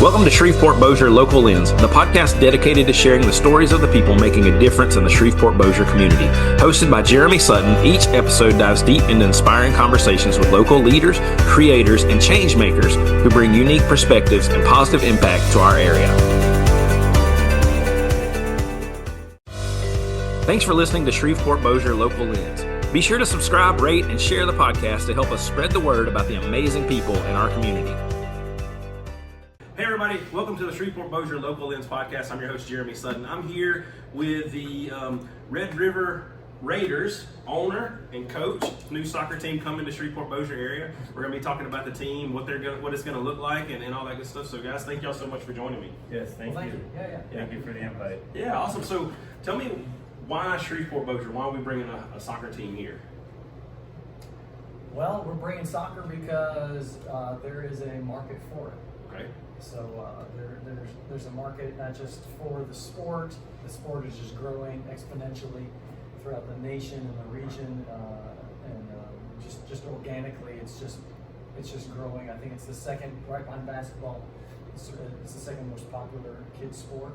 Welcome to Shreveport-Bossier Local Lens, the podcast dedicated to sharing the stories of the people making a difference in the Shreveport-Bossier community. Hosted by Jeremy Sutton, each episode dives deep into inspiring conversations with local leaders, creators, and change makers who bring unique perspectives and positive impact to our area. Thanks for listening to Shreveport-Bossier Local Lens. Be sure to subscribe, rate, and share the podcast to help us spread the word about the amazing people in our community. Hey everybody, welcome to the Shreveport-Bossier Local Lens podcast. I'm your host, Jeremy Sutton. I'm here with the Red River Raiders owner and coach, new soccer team coming to Shreveport-Bossier area. We're going to be talking about the team, what it's going to look like, and all that good stuff. So guys, thank y'all so much for joining me. Yes, thank you. Yeah. Thank you for the invite. Yeah, awesome. So tell me, why Shreveport-Bossier? Why are we bringing a soccer team here? Well, we're bringing soccer because there is a market for it. Okay. So there's a market not just for the sport. The sport is just growing exponentially throughout the nation and the region, and just organically, it's just growing. I think it's the second, right behind basketball. It's the second most popular kids sport.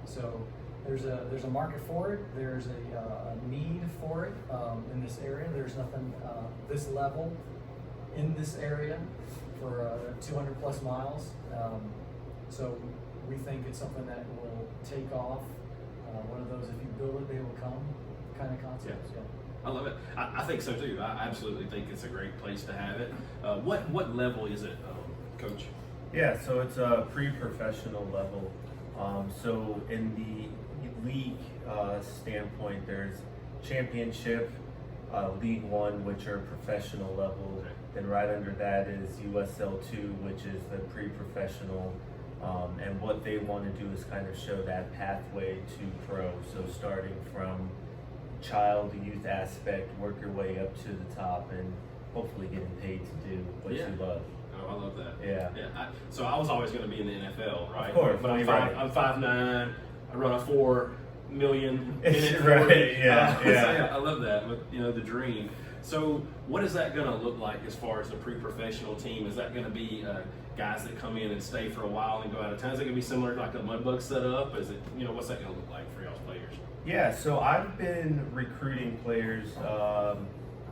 So there's a market for it. There's a need for it in this area. There's nothing this level in this area for 200 plus miles. So we think it's something that will take off. One of those, if you build it, they will come kind of concepts. Yeah. I love it. I think so too. I absolutely think it's a great place to have it. What level is it, Coach? Yeah, so it's a pre-professional level. So in the league standpoint, there's championship, League One, which are professional level. Okay. Then right under that is USL2, which is the pre-professional. And what they want to do is kind of show that pathway to pro. So starting from child to youth aspect, work your way up to the top, and hopefully getting paid to do what you love. Oh, I love that. Yeah. So I was always going to be in the NFL, right? Of course. But I'm 5'9". I run a 4 million. Right. Yeah. I love that. But the dream. So what is that going to look like as far as the pre-professional team? Is that going to be guys that come in and stay for a while and go out of town? Is it going to be similar to like a Mudbug setup? Is it, what's that going to look like for y'all's players? Yeah, so I've been recruiting players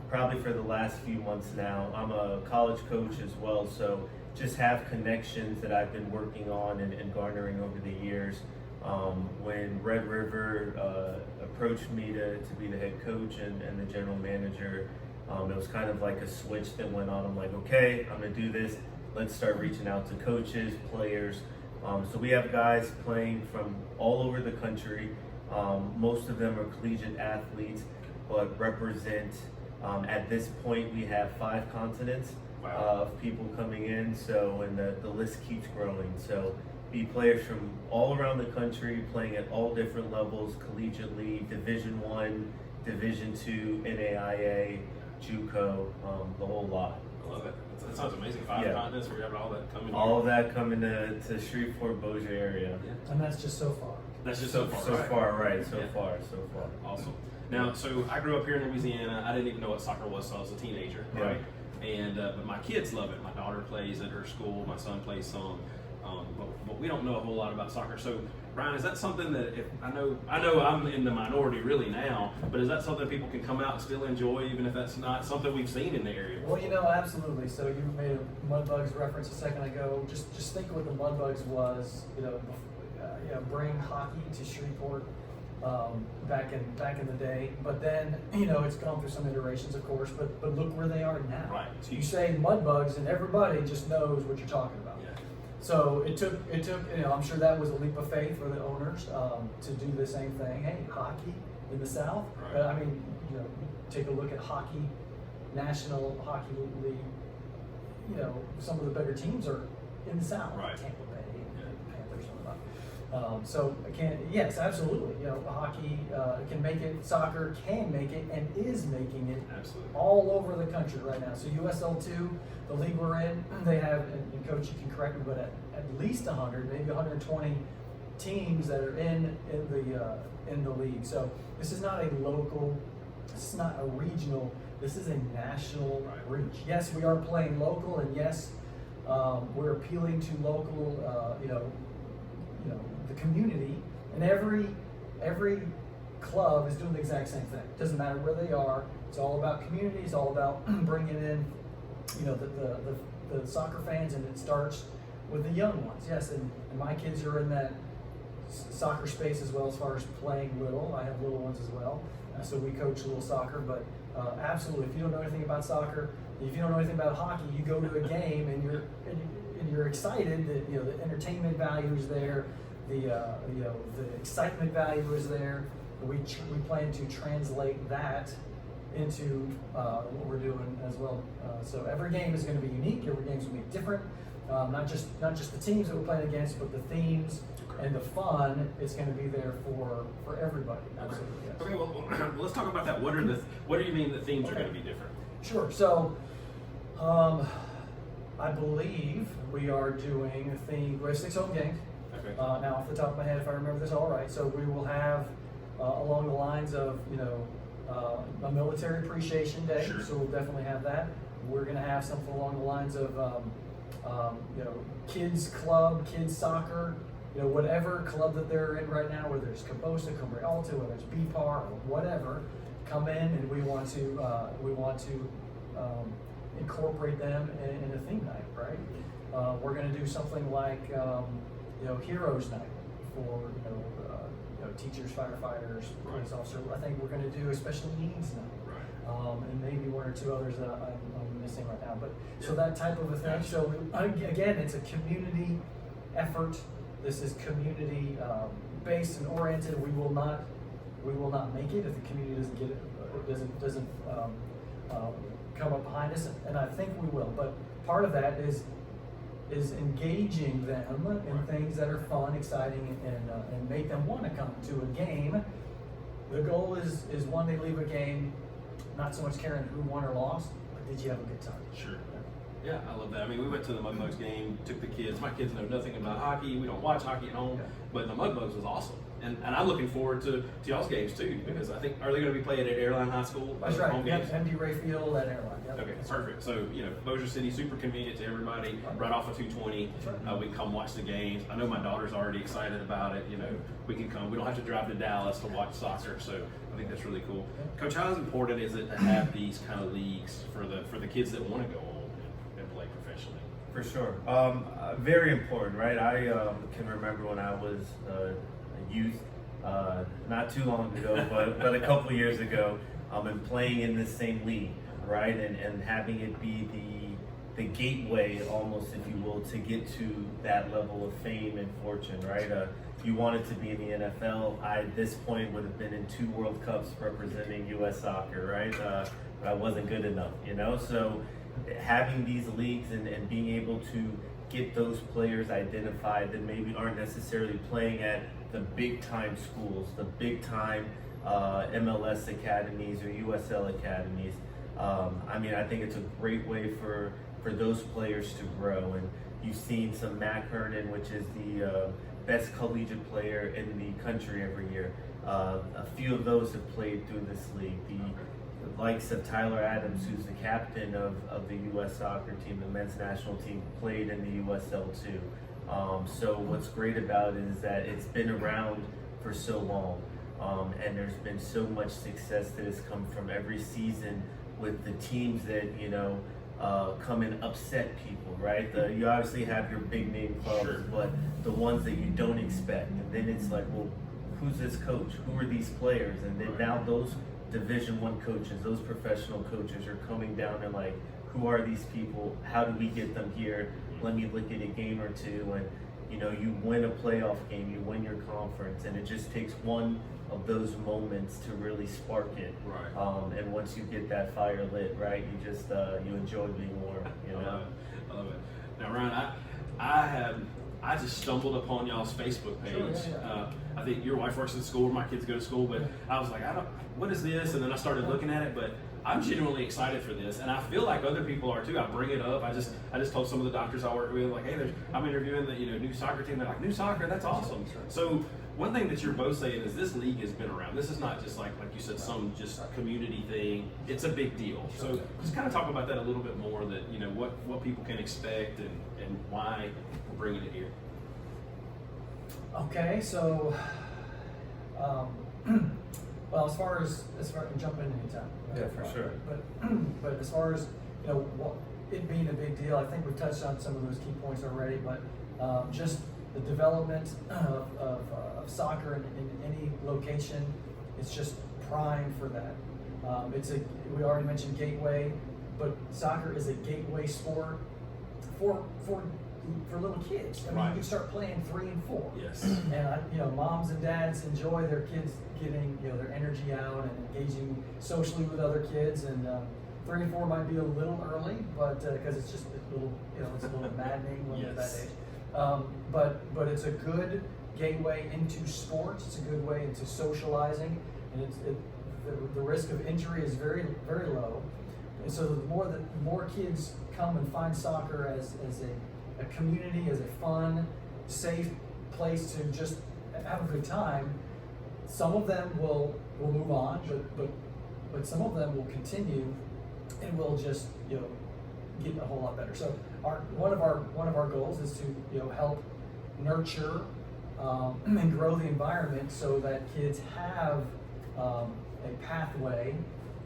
probably for the last few months now. I'm a college coach as well, so just have connections that I've been working on and garnering over the years. When Red River approached me to be the head coach and the general manager, it was kind of like a switch that went on. I'm like, okay, I'm going to do this. Let's start reaching out to coaches, players. So we have guys playing from all over the country. Most of them are collegiate athletes, but represent, at this point, we have 5 continents of people coming in. So, and the list keeps growing. So be players from all around the country, playing at all different levels, collegiately, Division I, Division II, NAIA, JUCO, the whole lot. I love it. That sounds amazing. 5 continents, we're having all that coming. All of that coming to Shreveport-Bossier area. Yeah. And that's just so far. That's just so far. So far. Awesome. Now, so I grew up here in Louisiana. I didn't even know what soccer was until I was a teenager, right? And but my kids love it. My daughter plays at her school. My son plays some. But we don't know a whole lot about soccer. So, Bryan, is that something that I know I'm in the minority really now, but is that something people can come out and still enjoy, even if that's not something we've seen in the area? Well, absolutely. So you made a Mudbugs reference a second ago. Just think what the Mudbugs was. Bring hockey to Shreveport back in the day. But then it's gone through some iterations, of course. But look where they are now. Right. You say Mudbugs, and everybody just knows what you're talking about. Yeah. So it took. I'm sure that was a leap of faith for the owners to do the same thing. Hey, hockey in the South. Right. But I mean, take a look at hockey, National Hockey League. Some of the bigger teams are in the South. Right. Tampa Bay, Panthers, so yes, absolutely. Hockey can make it. Soccer can make it and is making it. Absolutely. All over the country right now. So USL2, the league we're in, they have, and Coach, you can correct me, but at least 100, maybe 120 teams that are in the league. So this is not a local, this is not a regional, this is a national reach. Yes, we are playing local, and yes, We're appealing to local, the community, and every club is doing the exact same thing. Doesn't matter where they are. It's all about community. It's all about bringing in, the soccer fans, and it starts with the young ones. Yes, and my kids are in that soccer space as well as far as playing little. I have little ones as well, so we coach little soccer. But absolutely, if you don't know anything about soccer, if you don't know anything about hockey, you go to a game and you're excited that the entertainment value is there, the excitement value is there. We plan to translate that into what we're doing as well. So every game is going to be unique. Every game is going to be different. Not just the teams that we're playing against, but the themes and the fun. It's going to be there for everybody. Absolutely. Yes. Okay. Well, let's talk about that. What do you mean the themes are going to be different? Sure. So, I believe we are doing a theme. We have 6 home games. Okay. Now, off the top of my head, if I remember this all right, so we will have along the lines of a military appreciation day. Sure. So we'll definitely have that. We're going to have something along the lines of kids club, kids soccer. Whatever club that they're in right now, whether it's Cabosa, Cumbre Alta, whether it's BPAR or whatever, come in, and we want to incorporate them in a theme night, right? We're going to do something like Heroes Night for teachers, firefighters, police officers. I think we're going to do a special needs night, and maybe 1 or 2 others that I'm missing right now. But so that type of a thing. So again, it's a community effort. This is community based and oriented. We will not make it if the community doesn't get it. Doesn't come up behind us, and I think we will. But part of that is engaging them in things that are fun, exciting, and make them want to come to a game. The goal is one, they leave a game not so much caring who won or lost, but did you have a good time? Sure. Yeah, I love that. I mean, we went to the Mudbugs game, took the kids. My kids know nothing about hockey. We don't watch hockey at home, but the Mudbugs was awesome. And I'm looking forward to y'all's games too, because I think, are they going to be playing at Airline High School? That's right. Home games? MD Ray Field at Airline. Yep. Okay, perfect. So, Bossier City, super convenient to everybody, right off of 220. Right. We can come watch the games. I know my daughter's already excited about it. We can come. We don't have to drive to Dallas to watch soccer, so I think that's really cool. Coach, how important is it to have these kind of leagues for the kids that want to go on and play professionally? For sure. Very important, right? I can remember when I was a youth, not too long ago, but a couple years ago, and playing in this same league, right? And having it be the gateway, almost, if you will, to get to that level of fame and fortune, right? You wanted to be in the NFL. I, at this point, would have been in 2 World Cups representing U.S. soccer, right? But I wasn't good enough, So having these leagues and being able to get those players identified that maybe aren't necessarily playing at the big time schools, the big time MLS academies or USL academies. I think it's a great way for those players to grow. And you've seen some Matt Hernan, which is the best collegiate player in the country every year. A few of those have played through this league. The likes of Tyler Adams, who's the captain of the U.S. soccer team, the men's national team, played in the USL too. So what's great about it is that it's been around for so long, and there's been so much success that has come from every season with the teams that come and upset people, right? You obviously have your big name clubs, sure, but the ones that you don't expect, and then it's like, well, who's this coach? Who are these players? And then now those Division I coaches, those professional coaches are coming down and like, who are these people? How do we get them here? Let me look at a game or two, and you win a playoff game, you win your conference, and it just takes one of those moments to really spark it. Right. And once you get that fire lit, right, you just you enjoy being warm. I love it. Now, Ryan, I just stumbled upon y'all's Facebook page. Sure, yeah. I think your wife works at school where my kids go to school, but I was like, what is this? And then I started looking at it, but I'm genuinely excited for this, and I feel like other people are too. I bring it up. I just told some of the doctors I work with, like, hey, I'm interviewing the new soccer team. They're like, new soccer, that's awesome. So one thing that you're both saying is this league has been around. This is not just like you said, some just community thing. It's a big deal. So just kind of talk about that a little bit more, that, you know, what people can expect and why we're bringing it here. Okay, so, well, as far as jump in anytime. Yeah, for sure. But as far as, you know, it being a big deal, I think we've touched on some of those key points already, but just the development of soccer in any location, it's just prime for that. We already mentioned gateway, but soccer is a gateway sport for little kids. I mean, Right. you can start playing 3 and 4. Yes. And you know, moms and dads enjoy their kids getting, you know, their energy out and engaging socially with other kids. And 3 and 4 might be a little early, but because it's just a little, you know, it's a little maddening when they're that Yes. age. But it's a good gateway into sports. It's a good way into socializing, and the risk of injury is very, very low. And so the more kids come and find soccer as a community, as a fun, safe place to just have a good time, some of them will move on, but some of them will continue and will just, you know, get a whole lot better. So one of our goals is to, you know, help nurture and grow the environment so that kids have a pathway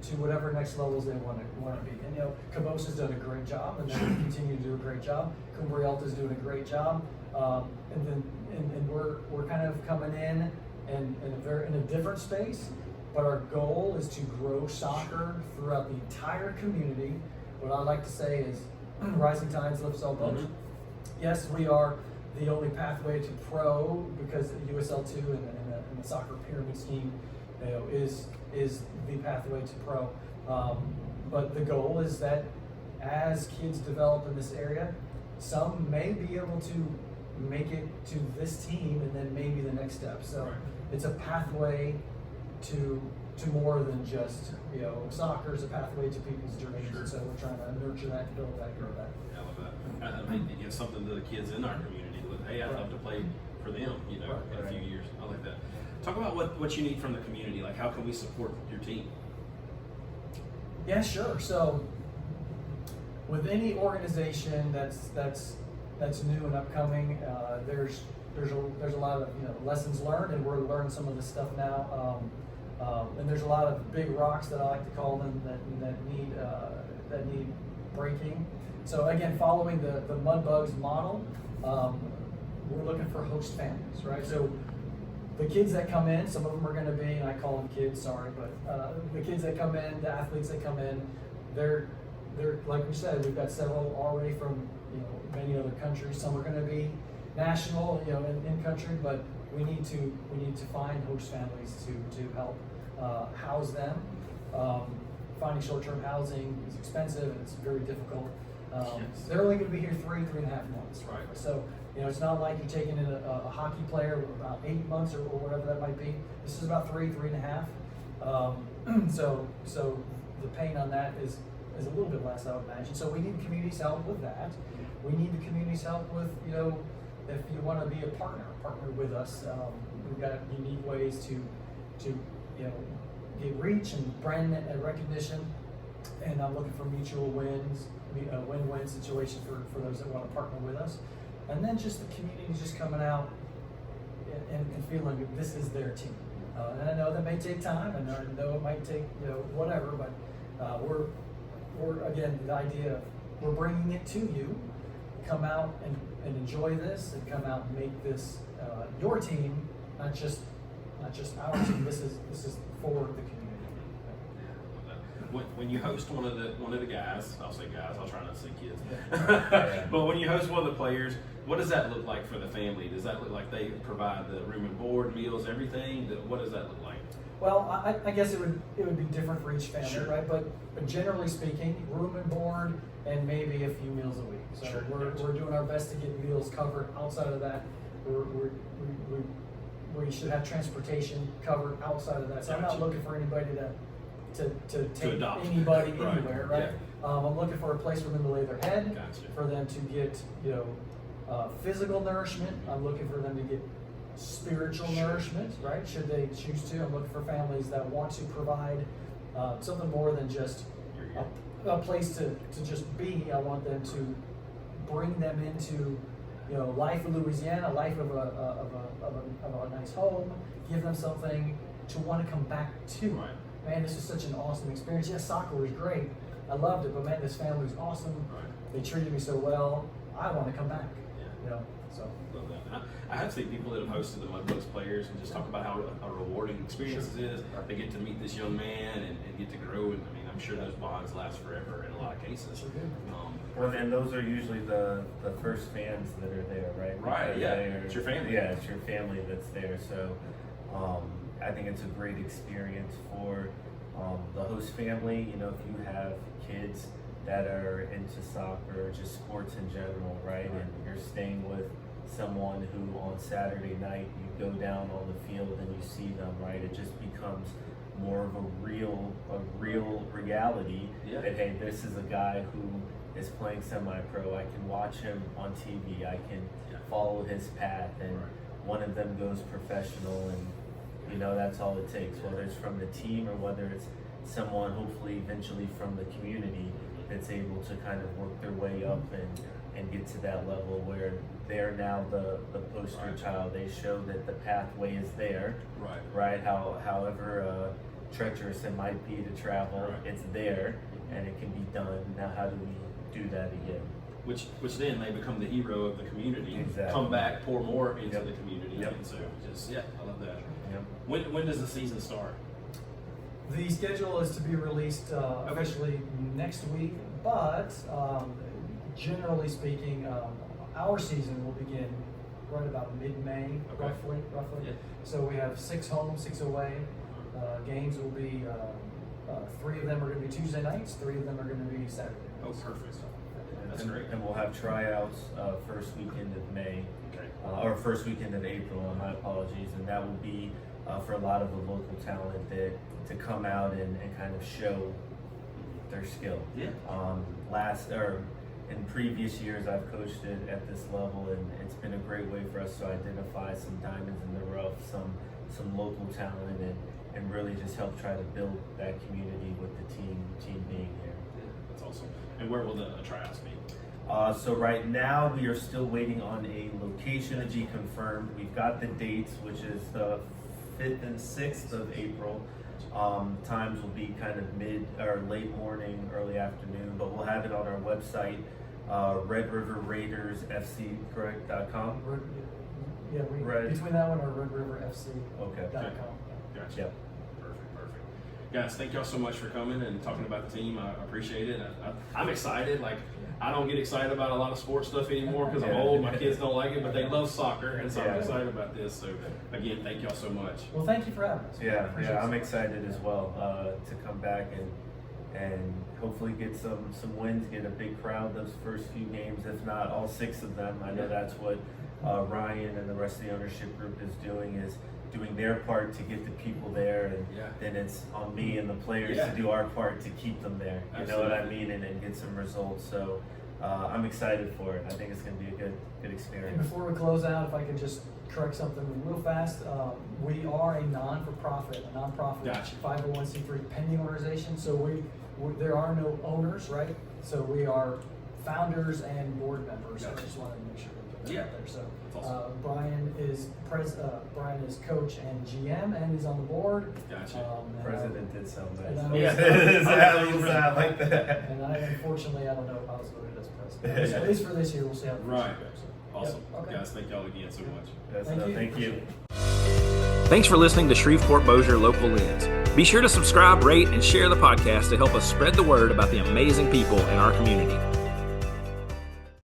to whatever next levels they want to be. And you know, Cabos has done a great job, and they're going to continue to do a great job. Cumbrialta is doing a great job, and we're kind of coming in a different space. But our goal is to grow soccer throughout the entire community. What I like to say is, rising tides lifts all boats. Mm-hmm. Yes, we are the only pathway to pro because USL2 and the soccer pyramid scheme, you know, is the pathway to pro. But the goal is that as kids develop in this area, some may be able to make it to this team and then maybe the next step. So Right. it's a pathway to more than just, you know, soccer is a pathway to people's journeys. Sure. And so we're trying to nurture that, build that, grow that. I love that. I mean, to give something to the kids in our community. Look, hey, I'd love to play for them, you know, in a few years. I like that. Talk about what you need from the community. Like, how can we support your team? Yeah, sure. So with any organization that's new and upcoming, there's a lot of, you know, lessons learned, and we're learning some of this stuff now. And there's a lot of big rocks that I like to call them that need breaking. So again, following the Mudbugs model, we're looking for host families, right? So the kids that come in, some of them are going to be, and I call them kids, sorry, but the kids that come in, the athletes that come in, they're like we said, we've got several already from, you know, many other countries. Some are going to be national, you know, in country, but we need to find host families to help house them. Finding short-term housing is expensive and it's very difficult. Yes. They're only going to be here 3.5 months. Right. So, you know, it's not like you're taking in a hockey player about 8 months or whatever that might be. This is about 3.5. So the pain on that is a little bit less, I would imagine. So we need the community's help with that. We need the community's help with, you know, if you want to be a partner with us. We've got unique ways to you know, get reach and brand recognition, and I'm looking for mutual wins, a win-win situation for those that want to partner with us. And then just the community just coming out and feeling that this is their team. And I know that may take time, and I know it might take, you know, whatever, but we're again, the idea of we're bringing it to you. Come out and enjoy this, and come out and make this your team, not just our team. This is for the community. When you host one of the guys, I'll say guys, I'll try not to say kids. Yeah. But when you host one of the players, what does that look like for the family? Does that look like they provide the room and board, meals, everything? What does that look like? Well, I guess it would be different for each family, Sure. right? But generally speaking, room and board, and maybe a few meals a week. So Sure. we're doing our best to get meals covered. Outside of that, we should have transportation covered outside of that. So I'm not Gotcha. looking for anybody to take adopt. anybody Right. anywhere, right? I'm looking for a place for them to lay their head, Gotcha. for them to get, you know, physical nourishment. I'm looking for them to get spiritual nourishment, right? Should they choose to. I'm looking for families that want to provide something more than just a place to just be. I want them to bring them into, life in Louisiana, life of a nice home, give them something to want to come back to. Right. Man, this is such an awesome experience. Yes, soccer was great. I loved it, but man, this family was awesome. Right. They treated me so well. I want to come back. Yeah. So. Love that. I have seen people that have hosted the Mudbugs players and just talk about how a rewarding experience it is. They get to meet this young man and get to grow. And I mean, I'm sure those bonds last forever in a lot of cases. Well, and those are usually the first fans that are there, right? Right. Yeah. It's your family. Yeah, it's your family that's there. So, I think it's a great experience for the host family. If you have kids that are into soccer or just sports in general, right? And you're staying with someone who on Saturday night you go down on the field and you see them, right? It just becomes more of a real reality that, hey, this is a guy who is playing semi-pro. I can watch him on TV. I can follow his path, and one of them goes professional, and that's all it takes, whether it's from the team or whether it's someone hopefully eventually from the community that's able to kind of work their way up and get to that level where they're now the poster child. They show that the pathway is there, right? However treacherous it might be to travel, it's there and it can be done. Now how do we do that again? Which then they become the hero of the community. Exactly. Come back, pour more into the community. Yep. And so I love that. Yep. When does the season start? The schedule is to be released officially next week, but generally speaking, our season will begin right about mid-May, roughly. Yeah. So we have 6 home, 6 away. Games will be 3 of them are going to be Tuesday nights, 3 of them are going to be Saturday nights. Oh, perfect. That's great. And we'll have tryouts first weekend of May, or first weekend of April, my apologies, and that will be for a lot of the local talent to come out and kind of show their skill. Yeah. In previous years, I've coached it at this level, and it's been a great way for us to identify some diamonds in the rough, some local talent, and really just help try to build that community with the team being here. Yeah, that's awesome. And where will the tryouts be? So right now we are still waiting on a location to be confirmed. We've got the dates, which is the 5th and 6th of April. Times will be kind of mid or late morning, early afternoon, but we'll have it on our website, Red River Raiders FC, correct.com. Yeah, between that one or redriverfc.com. Okay. Gotcha. Yep. Perfect. Guys, thank y'all so much for coming and talking about the team. I appreciate it. I'm excited. I don't get excited about a lot of sports stuff anymore because I'm old. My kids don't like it, but they love soccer, and so I'm excited about this. So again, thank y'all so much. Well, thank you for having us. Yeah, I'm excited as well to come back and hopefully get some wins, get a big crowd those first few games, if not all 6 of them. I know that's what Ryan and the rest of the ownership group is doing their part to get the people there, and then it's on me and the players to do our part to keep them there. You know what I mean, and get some results. So I'm excited for it. I think it's going to be a good experience. And before we close out, if I could just correct something real fast, we are a nonprofit 501c3 pending organization. So there are no owners, right? So we are founders and board members. So I just wanted to make sure we put that out there. So awesome. Brian is coach and GM, and he's on the board. Gotcha. President did sound nice. I like that. And unfortunately, I don't know if I was voted as president. So at least for this year, we'll see how the Right. goes. Awesome. Yep. Okay. Guys, thank y'all again so much. Thank you. Thanks for listening to Shreveport-Bossier Local Lens. Be sure to subscribe, rate, and share the podcast to help us spread the word about the amazing people in our community.